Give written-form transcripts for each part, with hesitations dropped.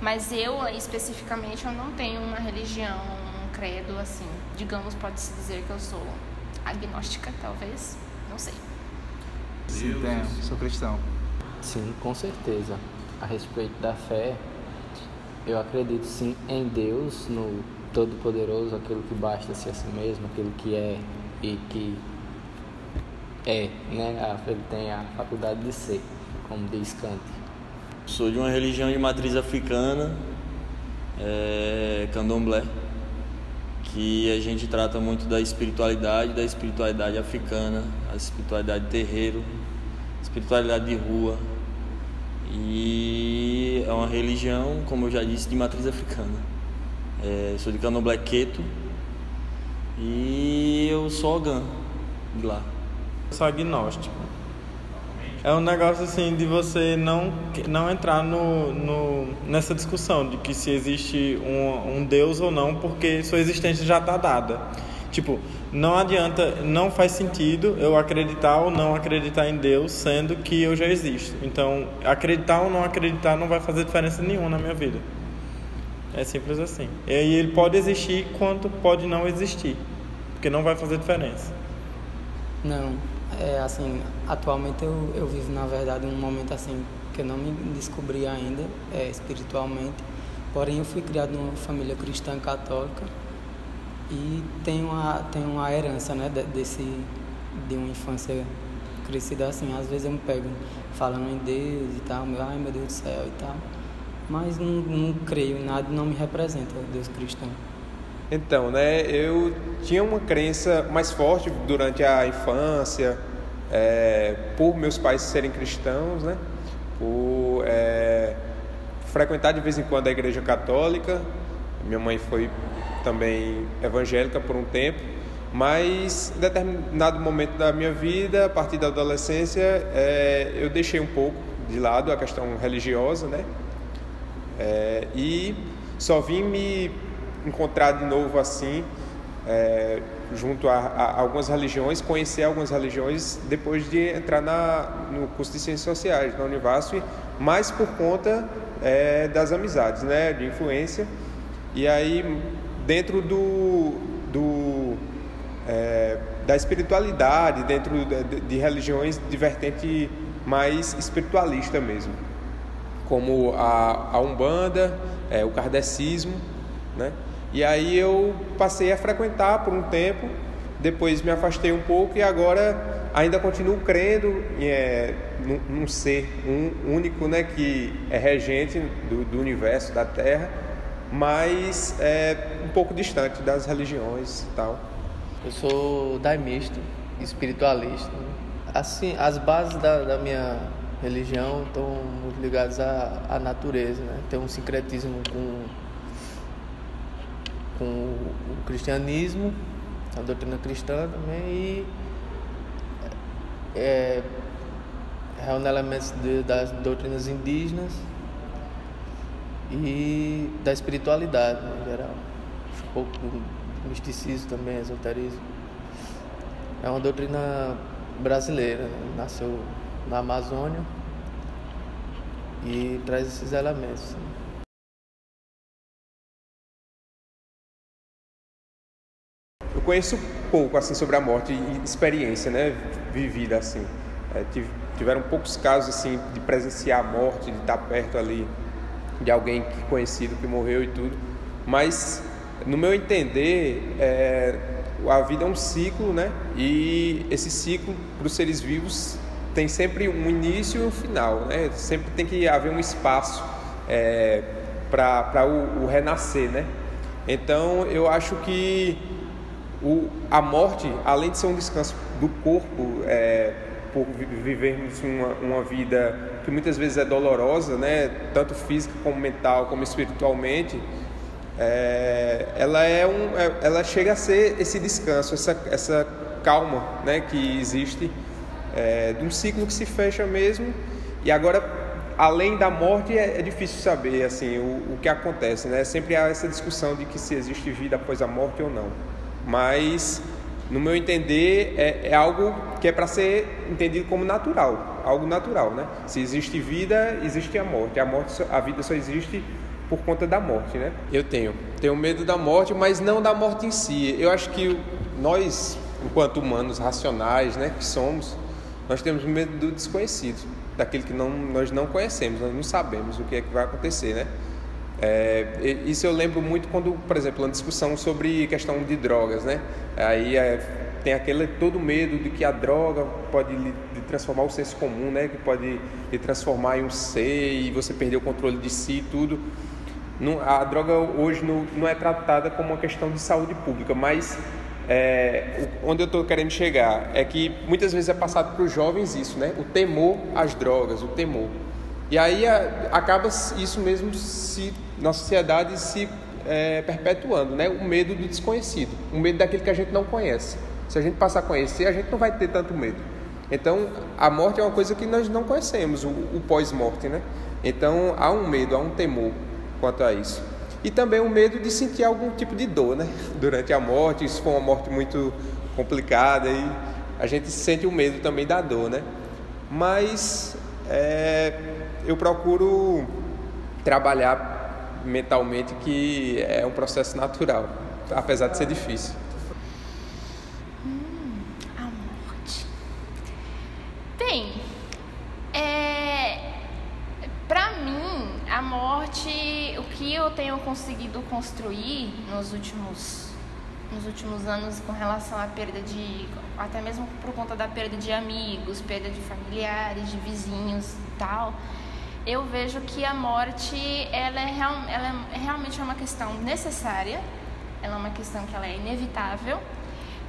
Mas eu, especificamente, eu não tenho uma religião, um credo, assim. Digamos, pode-se dizer que eu sou agnóstica, talvez. Não sei. Sim, tenho. Sou cristão. Sim, com certeza. A respeito da fé, eu acredito sim em Deus, no Todo-Poderoso, aquele que basta-se a si mesmo, aquele que é e que é, né? Ele tem a faculdade de ser, como diz Kant. Sou de uma religião de matriz africana, candomblé, que a gente trata muito da espiritualidade africana, a espiritualidade de terreiro, espiritualidade de rua. E é uma religião, como eu já disse, de matriz africana. Sou de candomblé Queto e eu sou Ogã de lá. Eu sou agnóstico. É um negócio assim de você não entrar nessa discussão de que se existe um Deus ou não, porque sua existência já está dada. Tipo, não adianta, não faz sentido eu acreditar ou não acreditar em Deus, sendo que eu já existo. Então, acreditar ou não acreditar não vai fazer diferença nenhuma na minha vida. É simples assim. E aí ele pode existir quanto pode não existir, porque não vai fazer diferença. Não, assim, atualmente eu vivo, na verdade, um momento assim que eu não me descobri ainda, espiritualmente. Porém, eu fui criado numa família cristã católica e tenho uma herança, né, de uma infância crescida assim. Às vezes eu me pego falando em Deus e tal, ai meu Deus do céu e tal, mas não creio em nada, não me representa Deus cristão. Então, né, eu tinha uma crença mais forte durante a infância, por meus pais serem cristãos, né, por frequentar de vez em quando a igreja católica. Minha mãe foi também evangélica por um tempo, mas em determinado momento da minha vida, a partir da adolescência, eu deixei um pouco de lado a questão religiosa, né, e só vim me encontrar de novo assim, junto a algumas religiões, conhecer algumas religiões depois de entrar no curso de Ciências Sociais na Univasf, mais por conta das amizades, né, de influência. E aí, dentro da espiritualidade, dentro de religiões de vertente mais espiritualista mesmo, como a Umbanda, o kardecismo, né? E aí eu passei a frequentar por um tempo, depois me afastei um pouco e agora ainda continuo crendo num ser único, né, que é regente do universo, da Terra, mas um pouco distante das religiões e tal. Eu sou daimista, espiritualista. Assim, as bases da minha religião estão muito ligadas à natureza, né? Tem um sincretismo com o cristianismo, a doutrina cristã também, e reúne elementos das doutrinas indígenas e da espiritualidade, né, em geral. Um pouco do misticismo também, esoterismo. É uma doutrina brasileira, né? Nasceu na Amazônia e traz esses elementos. Eu conheço pouco assim sobre a morte e experiência, né, vivida assim. Tiveram poucos casos assim de presenciar a morte, de estar perto ali de alguém conhecido que morreu e tudo. Mas no meu entender, a vida é um ciclo, né? E esse ciclo para os seres vivos tem sempre um início e um final, né? Sempre tem que haver um espaço para o renascer, né? Então eu acho que a morte, além de ser um descanso do corpo, por vivermos uma vida que muitas vezes é dolorosa, né, tanto física como mental, como espiritualmente, ela chega a ser esse descanso, essa calma, né, que existe, de um ciclo que se fecha mesmo. E agora, além da morte, é difícil saber assim, o que acontece, né? Sempre há essa discussão de que se existe vida após a morte ou não. Mas, no meu entender, é algo que é para ser entendido como natural, algo natural, né? Se existe vida, existe a morte. A vida só existe por conta da morte, né? Eu tenho medo da morte, mas não da morte em si. Eu acho que nós, enquanto humanos racionais, né, que somos, nós temos medo do desconhecido, daquele que nós não conhecemos, nós não sabemos o que é que vai acontecer, né? Isso eu lembro muito quando, por exemplo, uma discussão sobre questão de drogas, né? Aí tem todo medo de que a droga pode lhe transformar o senso comum, né? Que pode lhe transformar em um ser e você perder o controle de si e tudo. A droga hoje não é tratada como uma questão de saúde pública, mas onde eu estou querendo chegar é que muitas vezes é passado para os jovens isso, né? O temor às drogas, o temor. E aí acaba isso mesmo na sociedade se perpetuando, né? O medo do desconhecido, o medo daquilo que a gente não conhece. Se a gente passar a conhecer, a gente não vai ter tanto medo. Então, a morte é uma coisa que nós não conhecemos, o pós-morte, né? Então, há um medo, há um temor quanto a isso. E também o medo de sentir algum tipo de dor, né? Durante a morte, se for uma morte muito complicada, e a gente sente o medo também da dor, né? Mas eu procuro trabalhar mentalmente que é um processo natural, apesar de ser difícil. A morte. Bem, pra mim, a morte, o que eu tenho conseguido construir nos últimos anos com relação à perda até mesmo por conta da perda de amigos, perda de familiares, de vizinhos e tal, eu vejo que a morte, ela é realmente uma questão necessária, ela é uma questão que ela é inevitável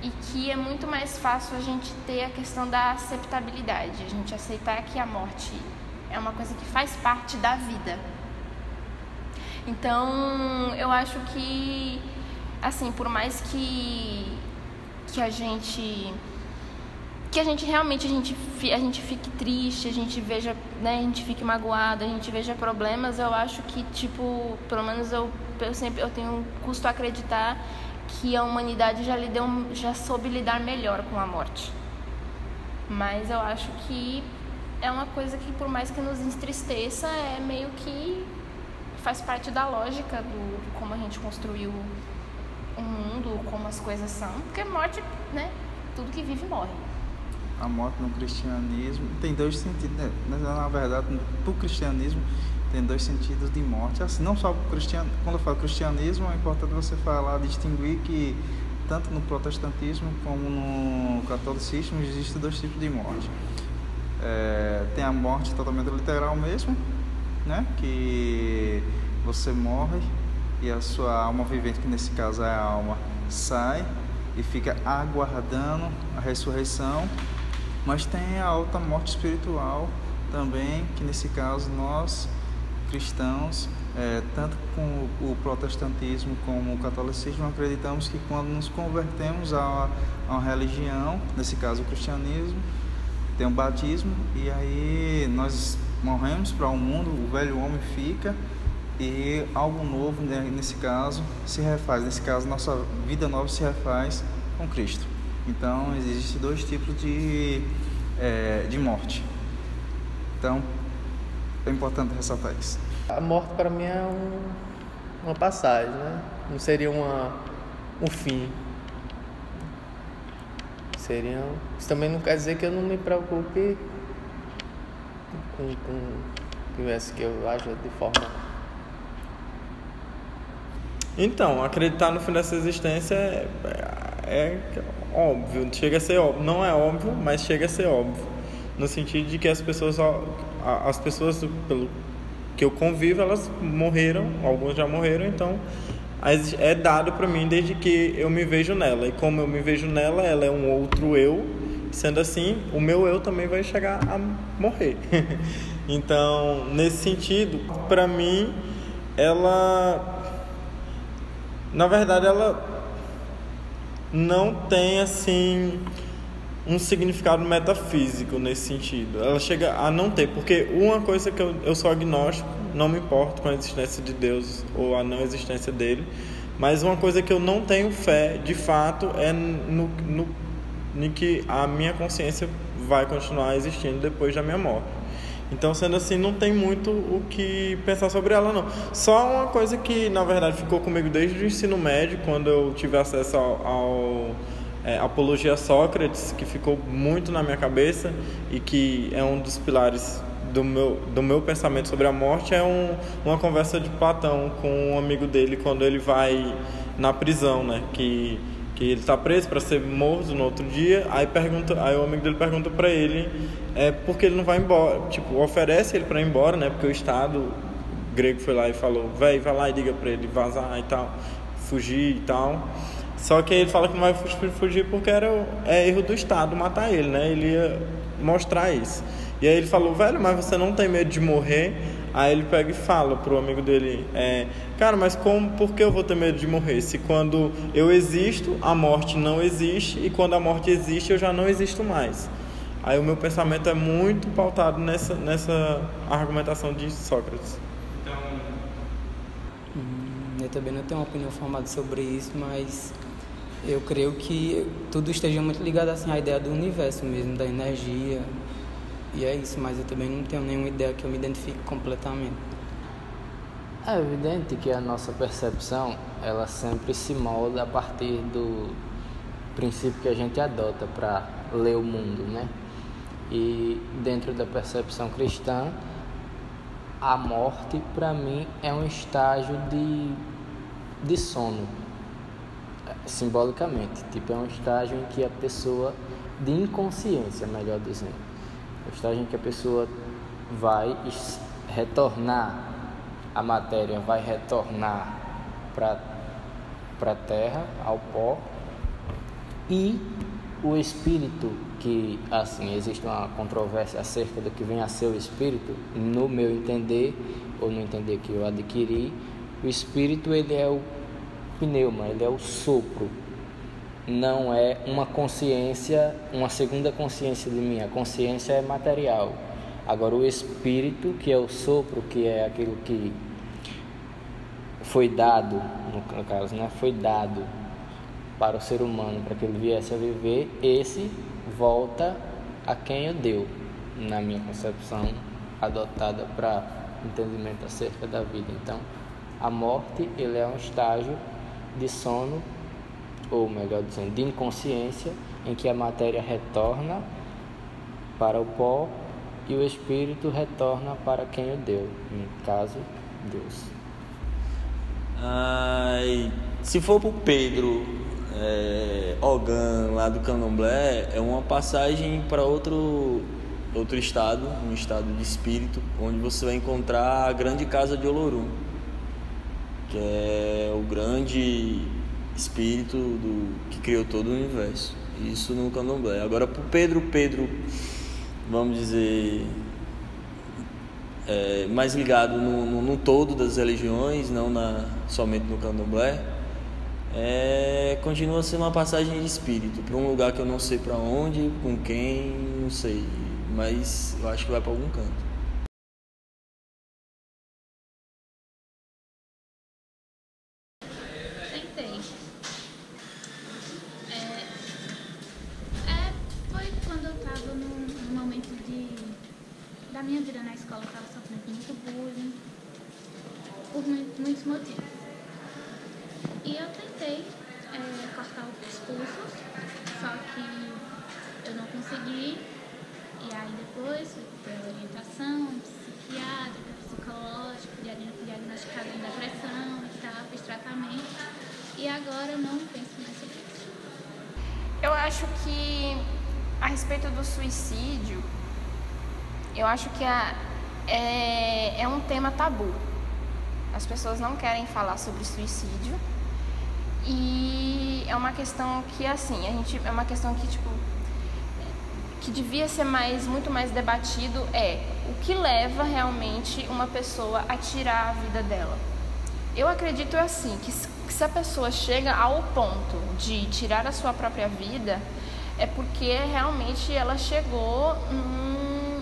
e que é muito mais fácil a gente ter a questão da aceitabilidade, a gente aceitar que a morte é uma coisa que faz parte da vida. Então, eu acho que, assim, por mais que a gente realmente a gente fique triste, a gente veja, né, a gente fique magoado, a gente veja problemas, eu acho que, tipo, pelo menos eu tenho custo a acreditar que a humanidade já soube lidar melhor com a morte. Mas eu acho que é uma coisa que, por mais que nos entristeça, é meio que faz parte da lógica de como a gente construiu o mundo, como as coisas são. Porque morte, né? Tudo que vive morre. A morte no cristianismo tem dois sentidos, né? Na verdade, para o cristianismo tem dois sentidos de morte. Assim, não só para o cristianismo. Quando eu falo cristianismo, é importante você distinguir que tanto no protestantismo como no catolicismo existem dois tipos de morte. Tem a morte totalmente literal mesmo, né? Que você morre e a sua alma vivente, que nesse caso é a alma, sai e fica aguardando a ressurreição. Mas tem a outra morte espiritual também, que nesse caso nós cristãos, tanto com o protestantismo como o catolicismo, acreditamos que quando nos convertemos a uma religião, nesse caso o cristianismo, tem um batismo e aí nós morremos para o mundo, o velho homem fica e algo novo, né, nesse caso, se refaz. Nesse caso, nossa vida nova se refaz com Cristo. Então, existem dois tipos de morte. Então, é importante ressaltar isso. A morte para mim é uma passagem, né? Não seria um fim. Isso também não quer dizer que eu não me preocupe com que eu aja de forma. Então, acreditar no fim dessa existência é óbvio, chega a ser óbvio. Não é óbvio, mas chega a ser óbvio. No sentido de que as pessoas pelo que eu convivo, elas morreram, alguns já morreram, então é dado para mim desde que eu me vejo nela. E como eu me vejo nela, ela é um outro eu. Sendo assim, o meu eu também vai chegar a morrer. Então, nesse sentido, para mim, na verdade, ela não tem, assim, um significado metafísico nesse sentido. Ela chega a não ter, porque uma coisa que eu sou agnóstico, não me importo com a existência de Deus ou a não existência dele, mas uma coisa que eu não tenho fé, de fato, é em que a minha consciência vai continuar existindo depois da minha morte. Então, sendo assim, não tem muito o que pensar sobre ela, não. Só uma coisa que, na verdade, ficou comigo desde o ensino médio, quando eu tive acesso ao Apologia a Sócrates, que ficou muito na minha cabeça e que é um dos pilares do meu pensamento sobre a morte, é uma conversa de Platão com um amigo dele quando ele vai na prisão, né? Que ele está preso para ser morto no outro dia. Aí o amigo dele pergunta para ele por que ele não vai embora, tipo, oferece ele para ir embora, né? Porque o Estado grego foi lá e falou: vai lá e diga para ele vazar e tal, fugir e tal. Só que ele fala que não vai fugir porque é erro do Estado matar ele, né? Ele ia mostrar isso. E aí ele falou: velho, mas você não tem medo de morrer? Aí ele pega e fala pro amigo dele: cara, mas por que eu vou ter medo de morrer? Se quando eu existo, a morte não existe, e quando a morte existe, eu já não existo mais. Aí o meu pensamento é muito pautado nessa argumentação de Sócrates. Eu também não tenho uma opinião formada sobre isso, mas eu creio que tudo esteja muito ligado assim, à ideia do universo mesmo, da energia. E é isso, mas eu também não tenho nenhuma ideia que eu me identifique completamente. É evidente que a nossa percepção, ela sempre se molda a partir do princípio que a gente adota para ler o mundo, né? E dentro da percepção cristã, a morte, para mim, é um estágio de sono, simbolicamente. Tipo, é um estágio em que a pessoa, de inconsciência, melhor dizendo, o estágio em que a pessoa vai retornar, a matéria vai retornar para a terra, ao pó, e o espírito, que assim, existe uma controvérsia acerca do que vem a ser o espírito, no meu entender, ou no entender que eu adquiri, o espírito, ele é o pneuma, ele é o sopro. Não é uma consciência, uma segunda consciência de mim. A consciência é material. Agora o espírito, que é o sopro, que é aquilo que foi dado, no caso, né? Foi dado para o ser humano, para que ele viesse a viver, esse volta a quem o deu, na minha concepção adotada para entendimento acerca da vida. Então, a morte, ele é um estágio de sono, ou melhor dizendo, de inconsciência, em que a matéria retorna para o pó e o espírito retorna para quem o deu, no caso, Deus. Se for para o Pedro Ogan, lá do Candomblé, é uma passagem para outro estado, um estado de espírito, onde você vai encontrar a grande casa de Olorum, que é o grande espírito que criou todo o universo. Isso no Candomblé. Agora pro Pedro, vamos dizer, mais ligado no todo das religiões, não somente no Candomblé, continua sendo uma passagem de espírito para um lugar que eu não sei para onde, com quem, não sei, mas eu acho que vai para algum canto. Da minha vida na escola, eu estava sofrendo muito bullying por muitos motivos. E eu tentei cortar os cursos, só que eu não consegui. E aí depois fui ter orientação psiquiátrica, psicológica, diagnosticada em depressão e tal, fiz tratamento. E agora eu não penso mais sobre isso. Eu acho que a respeito do suicídio, eu acho que é um tema tabu. As pessoas não querem falar sobre suicídio. E é uma questão que, assim, é uma questão que, tipo, que devia ser muito mais debatido, o que leva realmente uma pessoa a tirar a vida dela. Eu acredito, assim, que se a pessoa chega ao ponto de tirar a sua própria vida, é porque realmente ela chegou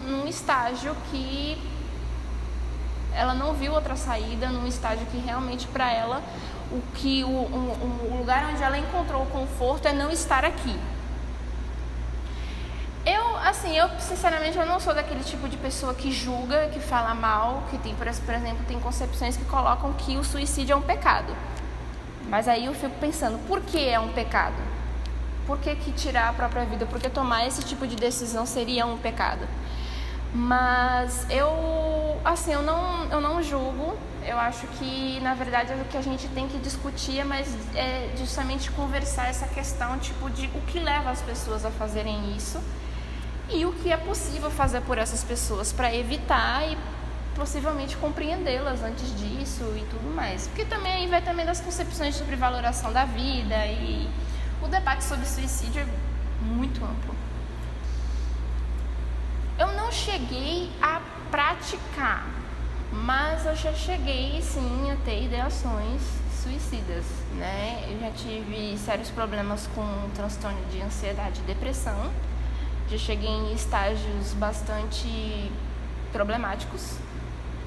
num estágio que ela não viu outra saída, num estágio que realmente para ela o lugar onde ela encontrou o conforto é não estar aqui. Eu assim, eu sinceramente eu não sou daquele tipo de pessoa que julga, que fala mal, que tem, por exemplo, tem concepções que colocam que o suicídio é um pecado. Mas aí eu fico pensando, por que é um pecado? Por que tirar a própria vida? Por que tomar esse tipo de decisão seria um pecado? Mas eu não julgo. Eu acho que, na verdade, o que a gente tem que discutir é justamente conversar essa questão, tipo, de o que leva as pessoas a fazerem isso e o que é possível fazer por essas pessoas para evitar e possivelmente compreendê-las antes disso e tudo mais. Porque também aí vai também das concepções sobre valoração da vida, e o debate sobre suicídio é muito amplo. Eu não cheguei a praticar, mas eu já cheguei sim a ter ideações suicidas, né? Eu já tive sérios problemas com transtorno de ansiedade e depressão. Já cheguei em estágios bastante problemáticos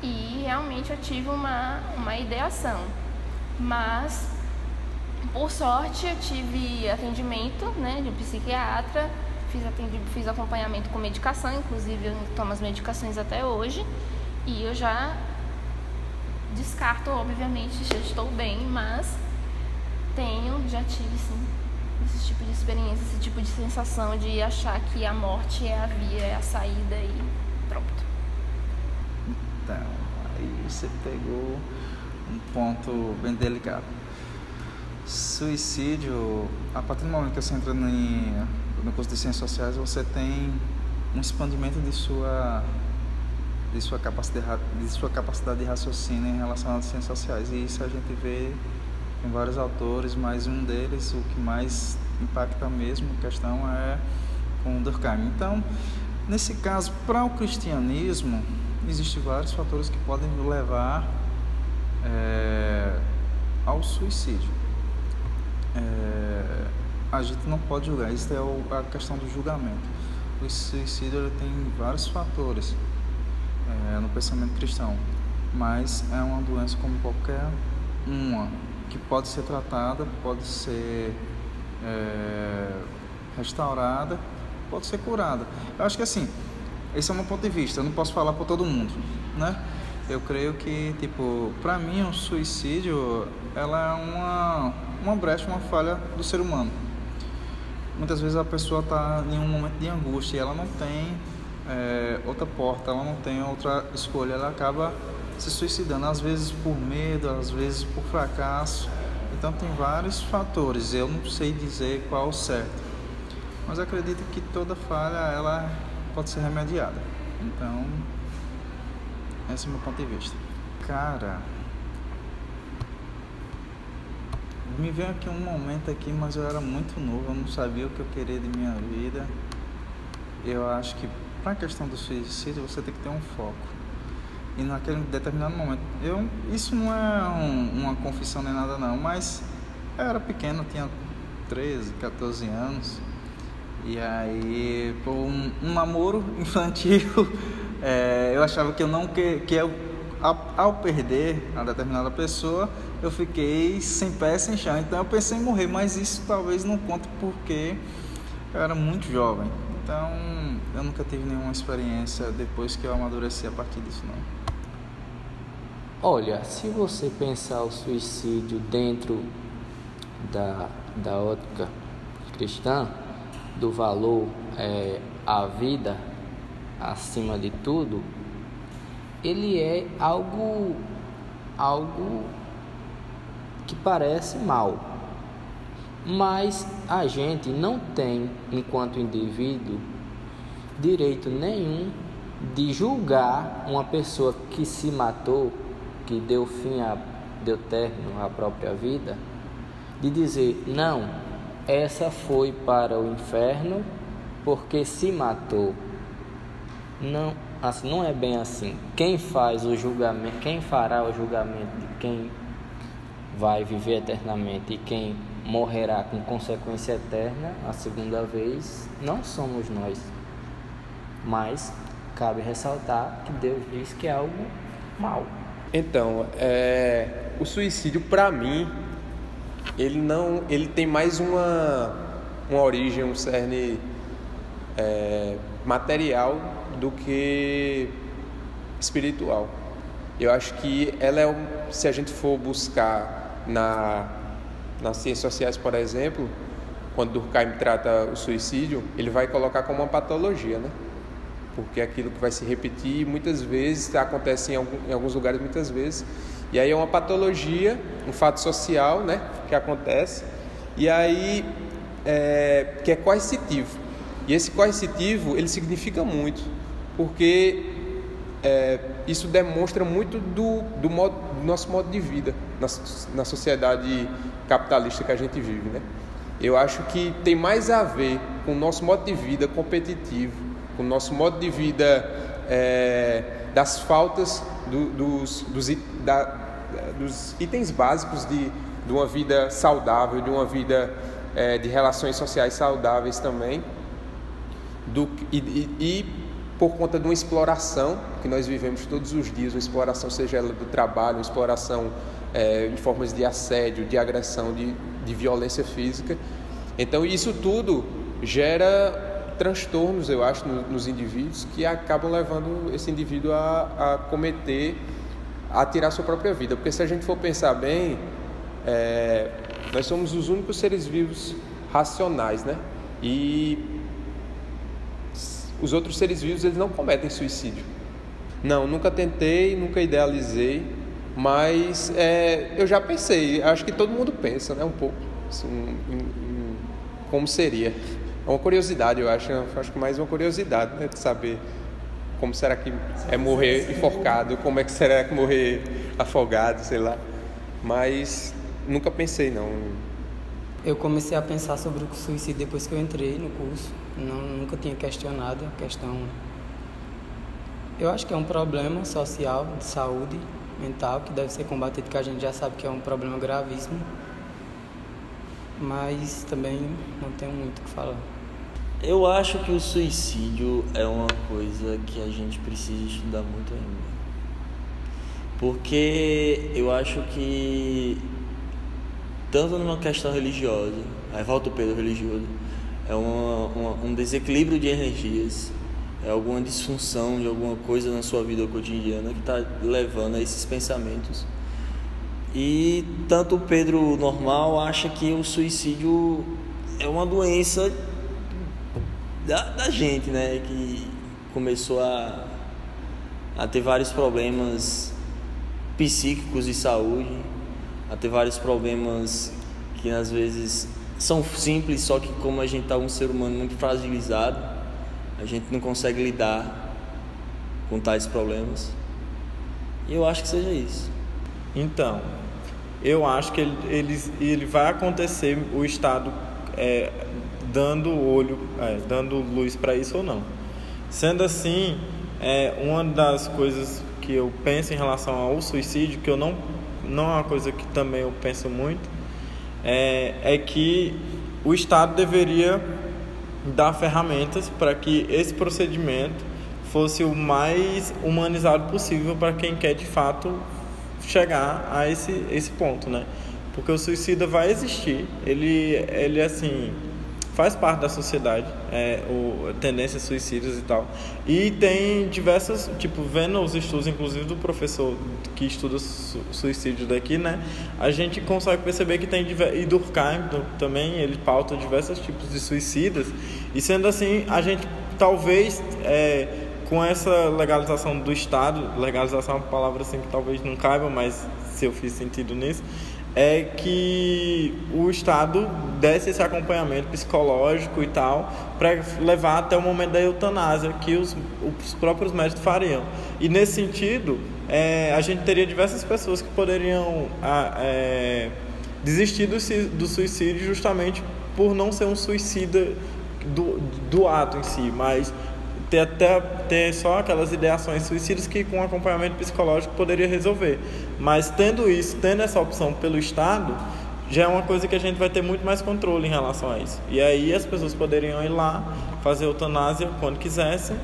e realmente eu tive uma ideação. Mas, por sorte, eu tive atendimento, né, de um psiquiatra, fiz acompanhamento com medicação, inclusive eu tomo as medicações até hoje. E eu já descarto, obviamente, já estou bem, mas já tive sim esse tipo de experiência, esse tipo de sensação de achar que a morte é a via, é a saída e pronto. Então, aí você pegou um ponto bem delicado. Suicídio, a partir do momento que você entra no curso de Ciências Sociais, você tem um expandimento de sua capacidade de raciocínio em relação às ciências sociais, e isso a gente vê em vários autores, mas um deles, o que mais impacta mesmo a questão é com o Durkheim. Então, nesse caso, para o cristianismo, existem vários fatores que podem levar ao suicídio. A gente não pode julgar, isso é a questão do julgamento. O suicídio ele tem vários fatores no pensamento cristão, mas é uma doença como qualquer uma, que pode ser tratada, pode ser restaurada, pode ser curada. Eu acho que assim, esse é o meu ponto de vista, eu não posso falar por todo mundo, né? Eu creio que, tipo, para mim o suicídio ela é uma brecha, uma falha do ser humano. Muitas vezes a pessoa está em um momento de angústia e ela não tem outra porta, ela não tem outra escolha, ela acaba se suicidando, às vezes por medo, às vezes por fracasso. Então tem vários fatores, eu não sei dizer qual o certo, mas acredito que toda falha ela pode ser remediada. Então esse é o meu ponto de vista. Cara, me veio aqui um momento aqui, mas eu era muito novo, eu não sabia o que eu queria de minha vida. Eu acho que para a questão do suicídio você tem que ter um foco. E naquele determinado momento, isso não é uma confissão nem nada não, mas eu era pequeno, tinha 13, 14 anos. E aí, por um namoro infantil, eu achava que ao perder a determinada pessoa, eu fiquei sem pé, sem chão. Então eu pensei em morrer, mas isso talvez não conte porque eu era muito jovem. Então eu nunca tive nenhuma experiência depois que eu amadureci a partir disso, não. Olha, se você pensar o suicídio dentro da ótica cristã, do valor à vida acima de tudo, ele é algo que parece mal, mas a gente não tem, enquanto indivíduo, direito nenhum de julgar uma pessoa que se matou, que deu término à própria vida, de dizer, não, essa foi para o inferno porque se matou. Não, assim, não é bem assim. Quem fará o julgamento de quem vai viver eternamente e quem morrerá com consequência eterna a segunda vez, não somos nós. Mas cabe ressaltar que Deus diz que é algo mal. Então, o suicídio, para mim, ele tem mais uma origem, um cerne material do que espiritual. Eu acho que ela se a gente for buscar nas ciências sociais, por exemplo, quando Durkheim trata o suicídio, ele vai colocar como uma patologia, né? Porque é aquilo que vai se repetir muitas vezes, acontece em alguns lugares muitas vezes, e aí é uma patologia, um fato social, né, que acontece, e aí que é coercitivo. E esse coercitivo, ele significa muito, porque isso demonstra muito do nosso modo de vida na sociedade capitalista que a gente vive, né? Eu acho que tem mais a ver com o nosso modo de vida competitivo, com o nosso modo de vida das faltas dos itens básicos de uma vida saudável, de uma vida de relações sociais saudáveis também, e por conta de uma exploração que nós vivemos todos os dias, uma exploração, seja ela do trabalho, uma exploração em formas de assédio, de agressão, de violência física. Então isso tudo gera transtornos, eu acho, nos indivíduos, que acabam levando esse indivíduo a tirar sua própria vida. Porque se a gente for pensar bem, nós somos os únicos seres vivos racionais, né? E os outros seres vivos, eles não cometem suicídio. Não, nunca tentei, nunca idealizei, mas eu já pensei, acho que todo mundo pensa, né, um pouco, assim, como seria. É uma curiosidade, eu acho que mais uma curiosidade, né, de saber como será que é morrer enforcado, como é que será que morrer afogado, sei lá. Mas nunca pensei, não. Eu comecei a pensar sobre o suicídio depois que eu entrei no curso. Nunca tinha questionado a questão. Eu acho que é um problema social, de saúde mental, que deve ser combatido, que a gente já sabe que é um problema gravíssimo. Mas também não tenho muito o que falar. Eu acho que o suicídio é uma coisa que a gente precisa estudar muito ainda. Porque eu acho que, tanto numa questão religiosa, aí volta o Pedro religioso, é um desequilíbrio de energias, é alguma disfunção de alguma coisa na sua vida cotidiana que está levando a esses pensamentos. E tanto o Pedro normal acha que o suicídio é uma doença da gente, né? Que começou a ter vários problemas psíquicos de saúde, a ter vários problemas que às vezes são simples, só que como a gente está um ser humano muito fragilizado, a gente não consegue lidar com tais problemas. E eu acho que seja isso. Então, eu acho que ele vai acontecer, o Estado dando luz para isso ou não. Sendo assim, uma das coisas que eu penso em relação ao suicídio, que eu não é uma coisa que também eu penso muito, é que o Estado deveria dar ferramentas para que esse procedimento fosse o mais humanizado possível para quem quer de fato chegar a esse ponto, né? Porque o suicida vai existir, ele assim faz parte da sociedade, tendências suicidas e tal, e tem diversas, tipo, vendo os estudos, inclusive do professor que estuda suicídio daqui, né, a gente consegue perceber que tem, e Durkheim também, ele pauta diversos tipos de suicidas, e sendo assim, a gente talvez, com essa legalização do Estado, legalização é uma palavra assim que talvez não caiba, mas se eu fiz sentido nisso, é que o Estado desse esse acompanhamento psicológico e tal, para levar até o momento da eutanásia, que os próprios médicos fariam. E nesse sentido, a gente teria diversas pessoas que poderiam desistir do suicídio justamente por não ser um suicida do ato em si, mas ter só aquelas ideações suicidas que com acompanhamento psicológico poderia resolver. Mas tendo essa opção pelo Estado, já é uma coisa que a gente vai ter muito mais controle em relação a isso. E aí as pessoas poderiam ir lá, fazer eutanásia quando quisessem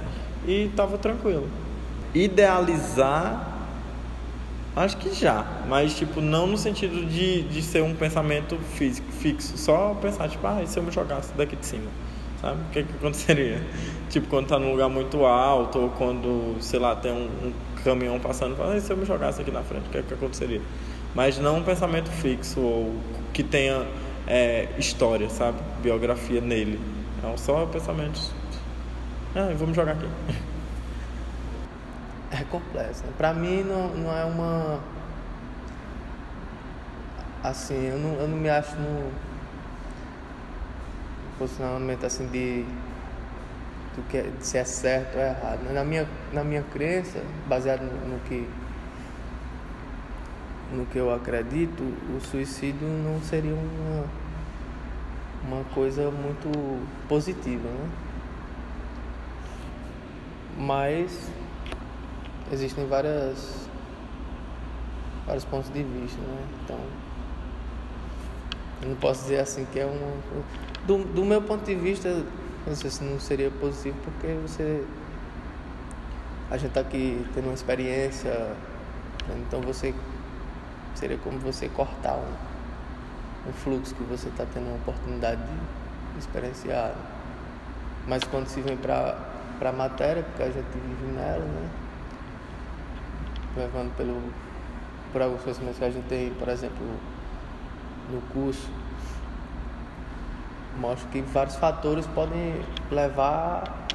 e estava tranquilo. Idealizar, acho que já, mas tipo, não no sentido de ser um pensamento fixo, só pensar, tipo, e se eu me jogasse daqui de cima? sabe? O que aconteceria? Tipo, quando tá num lugar muito alto, ou quando, sei lá, tem um caminhão passando, fala, se eu me jogasse aqui na frente, o que aconteceria? Mas não um pensamento fixo, ou que tenha história, sabe? Biografia nele. Não, só pensamentos. Eu vou me jogar aqui. É complexo, né? Pra mim não é uma... Assim, eu não me acho no posicionamento assim de se é certo ou errado, né? Na minha crença, baseado no que eu acredito, o suicídio não seria uma coisa muito positiva, né? Mas existem vários pontos de vista, né? Então eu não posso dizer assim que é do meu ponto de vista, não sei se não seria positivo, porque a gente tá aqui tendo uma experiência, né? Então seria como você cortar um fluxo que você está tendo uma oportunidade de experienciar. Mas quando se vem para a matéria, porque a gente vive nela, né? Levando por alguns conhecimentos que a gente tem, por exemplo, no curso, mostra que vários fatores podem levar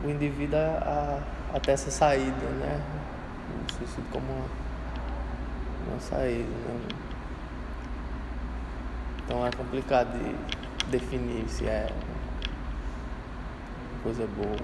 o indivíduo a ter essa saída, né? O suicídio como uma saída, né? Então é complicado de definir se é coisa boa.